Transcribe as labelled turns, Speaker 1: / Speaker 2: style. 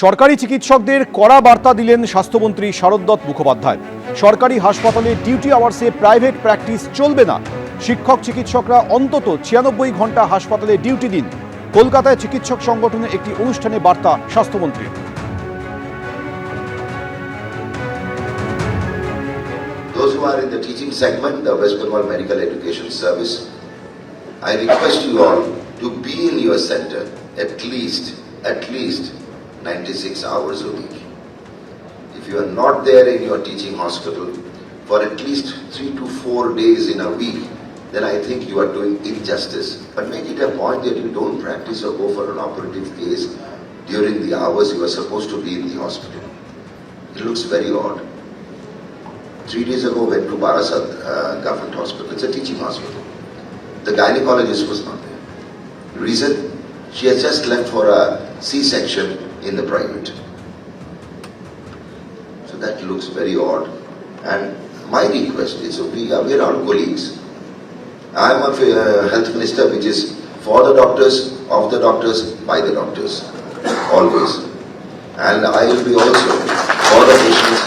Speaker 1: সরকারি চিকিৎসকদের কড়া বার্তা দিলেন স্বাস্থ্যমন্ত্রী শারদত্ত মুখোপাধ্যায়। সরকারি হাসপাতালে ডিউটি আওয়ার্সে প্রাইভেট প্র্যাকটিস চলবে না। শিক্ষক চিকিৎসকরা অন্তত 96 ঘন্টা হাসপাতালে ডিউটি দিন। কলকাতায় চিকিৎসক সংগঠনের একটি অনুষ্ঠানে বার্তা স্বাস্থ্যমন্ত্রী।
Speaker 2: Those who are in the teaching segment, the West Bengal Medical Education Service, I request you all to be in your center at least 96 hours a week. If you are not there in your teaching hospital for at least 3 to 4 days in a week, then I think you are doing injustice. But make it a point that you don't practice or go for an operative case during the hours you are supposed to be in the hospital. It looks very odd. 3 days ago, went to Barasat Government Hospital. It's a teaching hospital. The gynecologist was not there. Reason? She has just left for a C-section in the private. So that looks very odd. And my request is, we are all colleagues. I am a health minister which is for the doctors, of the doctors, by the doctors, always. And I will be also for the patients,